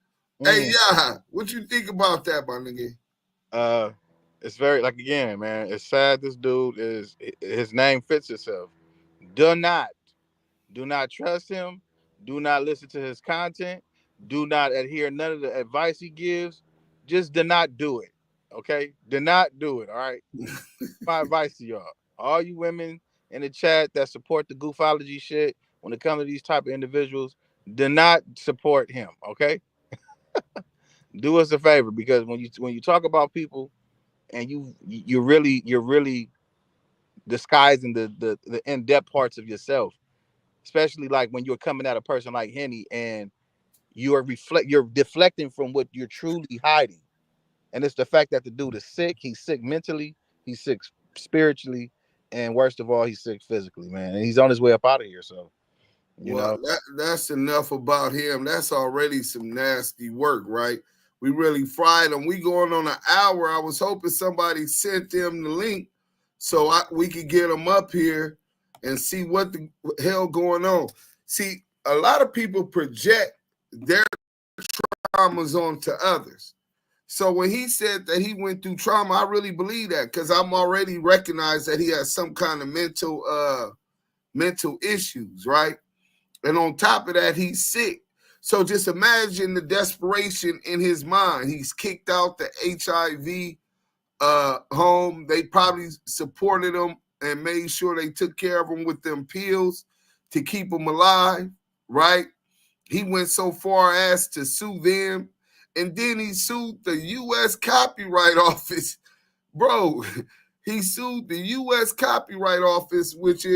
Hey, what you think about that, my nigga? It's very, like, again, man, it's sad. This dude his name fits itself. Do not trust him. Do not listen to his content. Do not adhere none of the advice he gives. Just do not do it. Okay, do not do it. All right. My advice to y'all, all you women in the chat that support the goofology shit, when it comes to these type of individuals, do not support him. Okay, do us a favor, because when you talk about people and you're really disguising the in-depth parts of yourself, especially like when you're coming at a person like Henny and you're deflecting from what you're truly hiding. And it's the fact that the dude is sick. He's sick mentally, he's sick spiritually, and worst of all, he's sick physically, man. And he's on his way up out of here. So, you Well, know, that's enough about him. That's already some nasty work, right? We really fried him. We going on an hour. I was hoping somebody sent them the link so we could get them up here and see what the hell going on. See, a lot of people project their traumas onto others. So when he said that he went through trauma, I really believe that, because I'm already recognized that he has some kind of mental issues, right? And on top of that, he's sick. So just imagine the desperation in his mind. He's kicked out the HIV home. They probably supported him and made sure they took care of him with them pills to keep him alive, right? He went so far as to sue them. And then he sued the U.S. Copyright Office. Bro, he sued the U.S. Copyright Office, which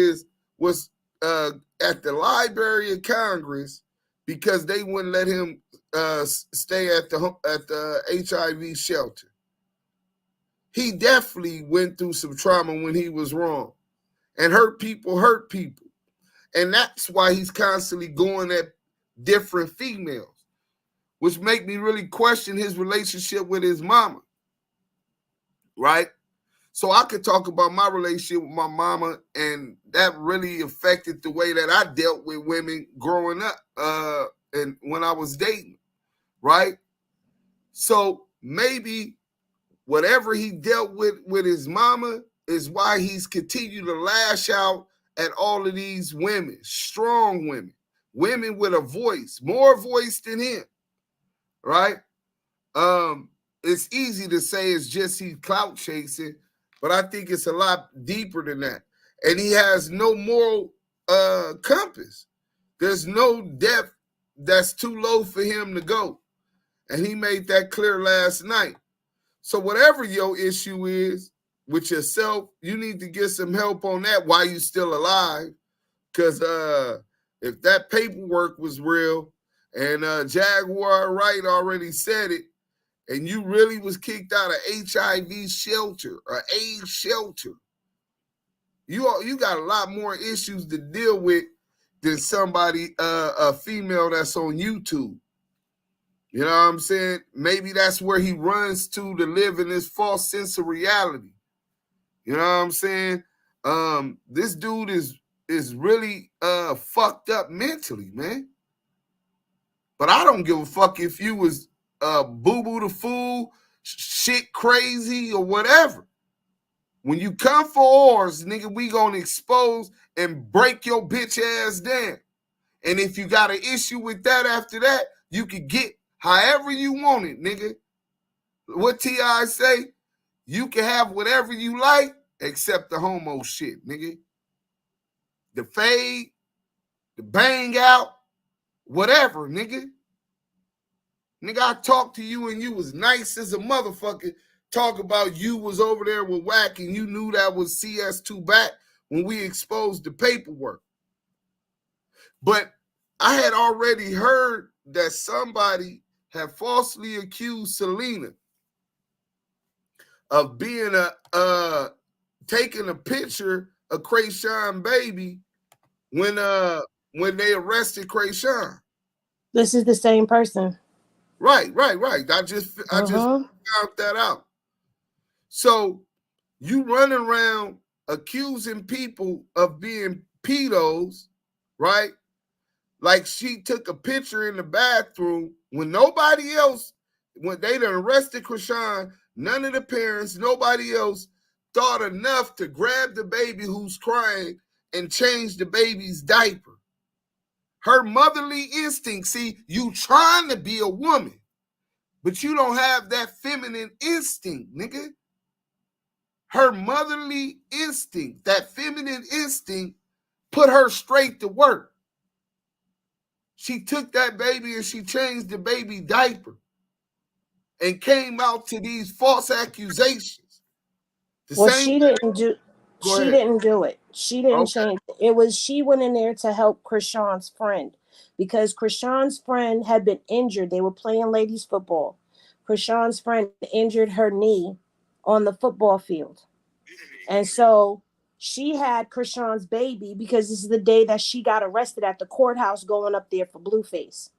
was at the Library of Congress, because they wouldn't let him stay at the HIV shelter. He definitely went through some trauma when he was wrong. And hurt people. And that's why he's constantly going at different females, which make me really question his relationship with his mama, right? So I could talk about my relationship with my mama, and that really affected the way that I dealt with women growing up and when I was dating, right? So maybe whatever he dealt with his mama is why he's continued to lash out at all of these women, strong women with a voice, more voice than him, right? It's easy to say it's just he's clout chasing, but I think it's a lot deeper than that. And he has no moral compass. There's no depth that's too low for him to go. And he made that clear last night. So whatever your issue is with yourself, you need to get some help on that while you're still alive. Because if that paperwork was real, and Jaguar Wright already said it, and you really was kicked out of HIV shelter or AIDS shelter, you got a lot more issues to deal with than somebody, a female that's on YouTube. You know what I'm saying? Maybe that's where he runs to live in this false sense of reality. You know what I'm saying? This dude is really fucked up mentally, man. But I don't give a fuck if you was boo-boo the fool, shit crazy, or whatever. When you come for ours, nigga, we gonna expose and break your bitch ass down. And if you got an issue with that after that, you can get however you want it, nigga. What T.I. say? You can have whatever you like except the homo shit, nigga. The fade, the bang out, whatever, nigga. Nigga, I talked to you and you was nice as a motherfucker. Talk about you was over there with Whack and you knew that was CS2 back when we exposed the paperwork. But I had already heard that somebody had falsely accused Selena of being taking a picture of Krayshawn baby when they arrested Krayshawn. This is the same person. Right. I just found that out. So you run around accusing people of being pedos, right? Like she took a picture in the bathroom when nobody else, when they done arrested Krayshawn, none of the parents, nobody else thought enough to grab the baby who's crying and change the baby's diaper. Her motherly instinct, see, you trying to be a woman. But you don't have that feminine instinct, nigga. Her motherly instinct, that feminine instinct, put her straight to work. She took that baby and she changed the baby diaper and came out to these false accusations. Well, she didn't do. She didn't do it. She didn't change. It was she went in there to help Krishan's friend because Krishan's friend had been injured. They were playing ladies football. Krishan's friend injured her knee on the football field, and so she had Krishan's baby because this is the day that she got arrested at the courthouse going up there for Blueface.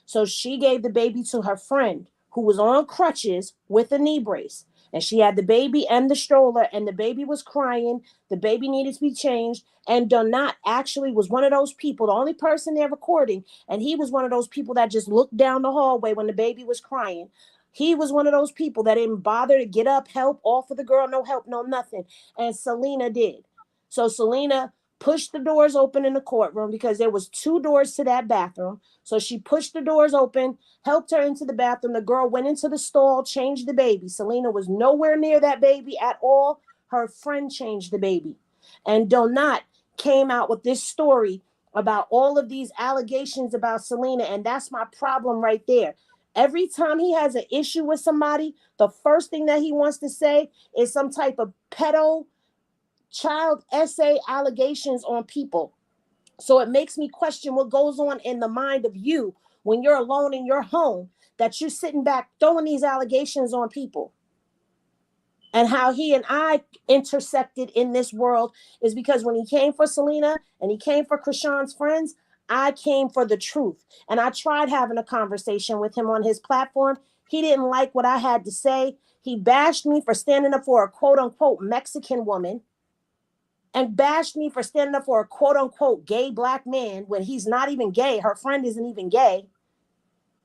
So she gave the baby to her friend who was on crutches with a knee brace. And she had the baby and the stroller, and the baby was crying. The baby needed to be changed. And Donat actually was one of those people, the only person there recording. And he was one of those people that just looked down the hallway when the baby was crying. He was one of those people that didn't bother to get up, help, offer the girl no help, no nothing. And Selena did. So Selena pushed the doors open in the courtroom because there was 2 doors to that bathroom. So she pushed the doors open, helped her into the bathroom. The girl went into the stall, changed the baby. Selena was nowhere near that baby at all. Her friend changed the baby. And Donat came out with this story about all of these allegations about Selena. And that's my problem right there. Every time he has an issue with somebody, the first thing that he wants to say is some type of pedo child essay allegations on people. So it makes me question what goes on in the mind of you when you're alone in your home, that you're sitting back throwing these allegations on people. And how he and I intersected in this world is because when he came for Selena and he came for Krishan's friends, I came for the truth. And I tried having a conversation with him on his platform. He didn't like what I had to say. He bashed me for standing up for a quote unquote Mexican woman and bashed me for standing up for a quote unquote gay black man when he's not even gay. Her friend isn't even gay,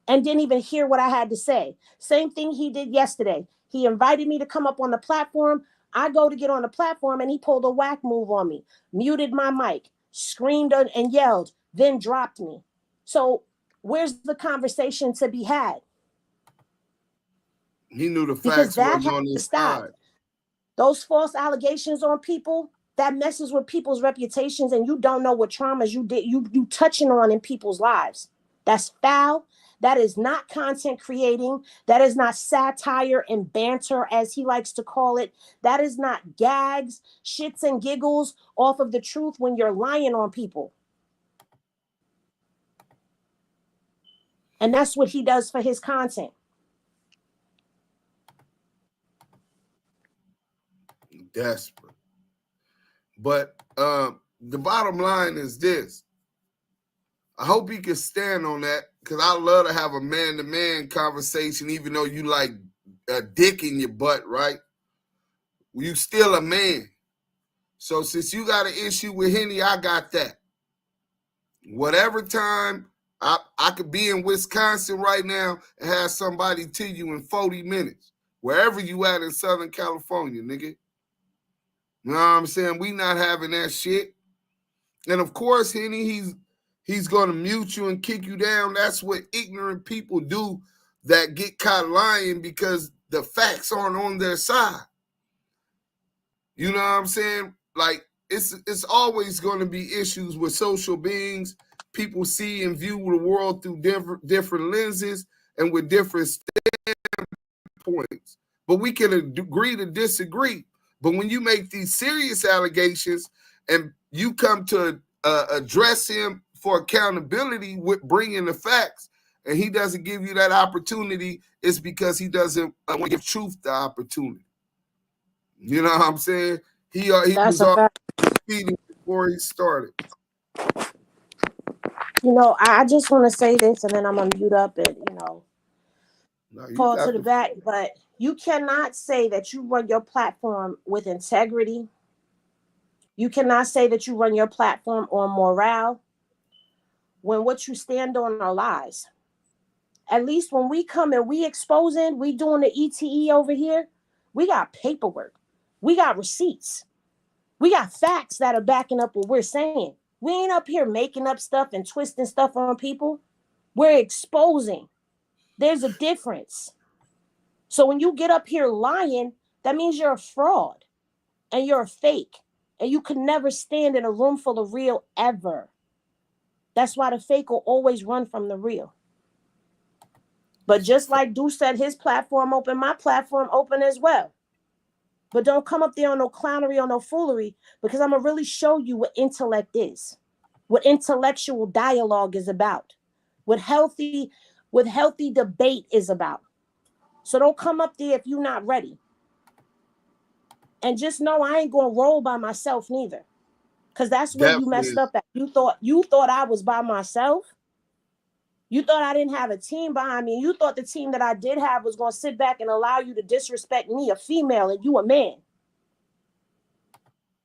and didn't even hear what I had to say. Same thing he did yesterday. He invited me to come up on the platform. I go to get on the platform and he pulled a whack move on me, muted my mic, screamed and yelled, then dropped me. So where's the conversation to be had? He knew the because facts that wasn't has on to his stop. side. Those false allegations on people, that messes with people's reputations, and you don't know what traumas you touching on in people's lives. That's foul. That is not content creating. That is not satire and banter, as he likes to call it. That is not gags, shits and giggles off of the truth when you're lying on people. And that's what he does for his content. Desperate. But the bottom line is this. I hope he can stand on that, because I love to have a man-to-man conversation, even though you like a dick in your butt, right? You still a man. So since you got an issue with Henny, I got that. Whatever time, I could be in Wisconsin right now and have somebody to you in 40 minutes. Wherever you at in Southern California, nigga. You know what I'm saying? We not having that shit. And of course, Henny, he's going to mute you and kick you down. That's what ignorant people do that get caught lying because the facts aren't on their side. You know what I'm saying? Like, it's always going to be issues with social beings. People see and view the world through different lenses and with different standpoints. But we can agree to disagree. But when you make these serious allegations and you come to address him for accountability with bringing the facts, and he doesn't give you that opportunity, it's because he doesn't want to give truth the opportunity. You know what I'm saying? He was already speeding before he started. You know, I just want to say this, and then I'm going to mute up and, fall to the back. But you cannot say that you run your platform with integrity. You cannot say that you run your platform on morale when what you stand on are lies. At least when we come and we exposing, we doing the ETE over here, we got paperwork. We got receipts. We got facts that are backing up what we're saying. We ain't up here making up stuff and twisting stuff on people. We're exposing. There's a difference. So when you get up here lying, that means you're a fraud and you're a fake. And you can never stand in a room full of real ever. That's why the fake will always run from the real. But just like Deuce said, his platform open, my platform open as well. But don't come up there on no clownery or no foolery, because I'm going to really show you what intellect is, what intellectual dialogue is about, what healthy debate is about. So don't come up there if you're not ready. And just know I ain't going to roll by myself neither. Because that's where you messed up at. You thought I was by myself. You thought I didn't have a team behind me. You thought the team that I did have was going to sit back and allow you to disrespect me, a female, and you a man.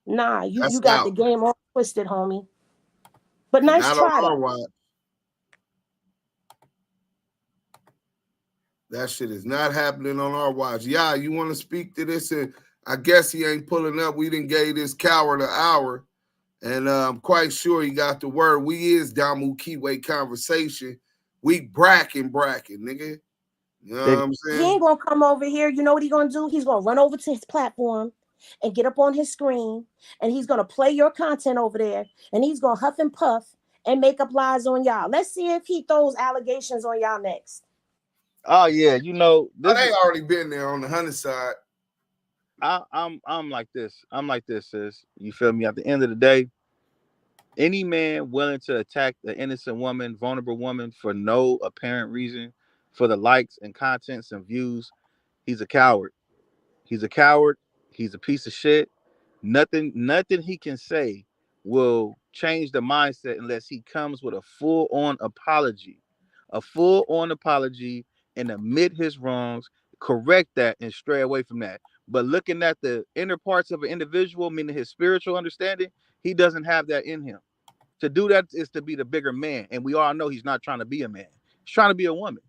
Nah, you got the game all twisted, homie. But nice try, though. That shit is not happening on our watch. Yeah, you want to speak to this? And I guess he ain't pulling up. We didn't gave this coward an hour. And I'm quite sure he got the word. We is Damu Kiwe conversation. We bracken, nigga. You know what I'm saying? He ain't going to come over here. You know what he's going to do? He's going to run over to his platform and get up on his screen. And he's going to play your content over there. And he's going to huff and puff and make up lies on y'all. Let's see if he throws allegations on y'all next. Oh yeah, you know this. They already been there on the Hunter side. I'm like this. I'm like this, sis. You feel me? At the end of the day, any man willing to attack an innocent woman, vulnerable woman, for no apparent reason, for the likes and contents and views, he's a coward. He's a coward. He's a piece of shit. Nothing he can say will change the mindset unless he comes with a full-on apology. A full-on apology and admit his wrongs, correct that, and stray away from that. But looking at the inner parts of an individual, meaning his spiritual understanding, he doesn't have that in him. To do that is to be the bigger man. And we all know he's not trying to be a man. He's trying to be a woman.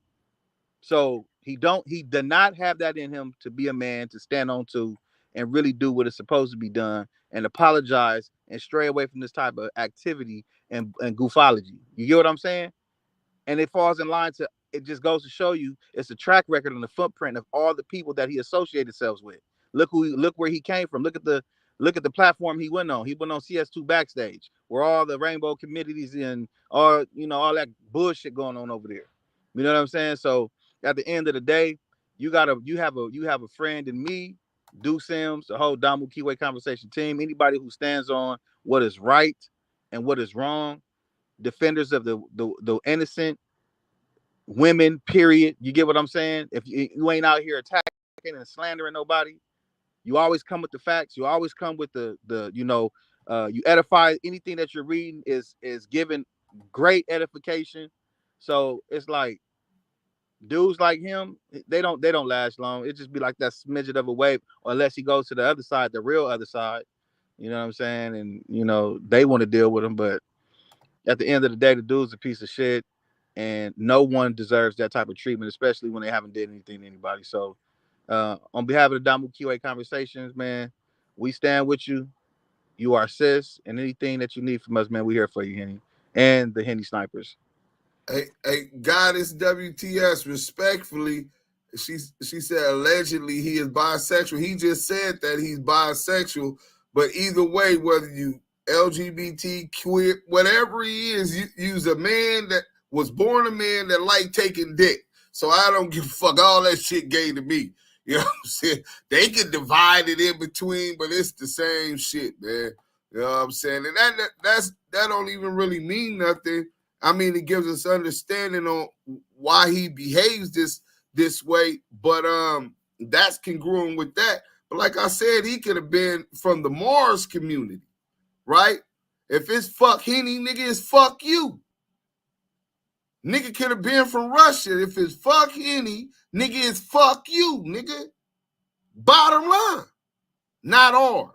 So he did not have that in him to be a man, to stand on to and really do what is supposed to be done and apologize and stray away from this type of activity and goofology. You get what I'm saying? And it falls in line to, it just goes to show you it's a track record and the footprint of all the people that he associated himself with. Look where he came from. Look at the platform he went on. He went on CS2 Backstage, where all the rainbow communities and all that bullshit going on over there. You know what I'm saying? So at the end of the day, you have a friend in me, Do Sims, the whole Damu Kiwe conversation team, anybody who stands on what is right and what is wrong, defenders of the innocent women, period. You get what I'm saying? If you ain't out here attacking and slandering nobody, you always come with the facts. You always come with you edify. Anything that you're reading is given great edification. So it's like dudes like him, they don't last long. It just be like that smidget of a wave, unless he goes to the other side, the real other side. You know what I'm saying? And they want to deal with him, but at the end of the day, the dude's a piece of shit, and no one deserves that type of treatment, especially when they haven't did anything to anybody. So, on behalf of the Damu QA Conversations, man, we stand with you. You are sis, and anything that you need from us, man, we here for you, Henny, and the Henny Snipers. Hey, Goddess WTS, respectfully, she said allegedly he is bisexual. He just said that he's bisexual, but either way, whether you LGBT, queer, whatever he is, you's a man that was born a man that liked taking dick. So I don't give a fuck. All that shit gay to me. You know what I'm saying? They can divide it in between, but it's the same shit, man. You know what I'm saying? And that don't even really mean nothing. I mean, it gives us understanding on why he behaves this way, but that's congruent with that. But like I said, he could have been from the Mars community, right? If it's fuck Henny, nigga, it's fuck you. Nigga could have been from Russia. If it's fuck Henny, nigga, it's fuck you, nigga. Bottom line, not ours.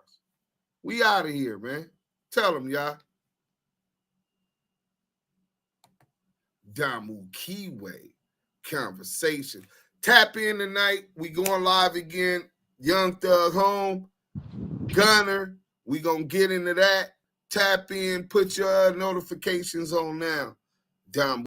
We out of here, man. Tell them, y'all. Damu Kiwe conversation. Tap in tonight. We going live again. Young Thug Home. Gunner. We gonna get into that. Tap in. Put your notifications on now. Damu.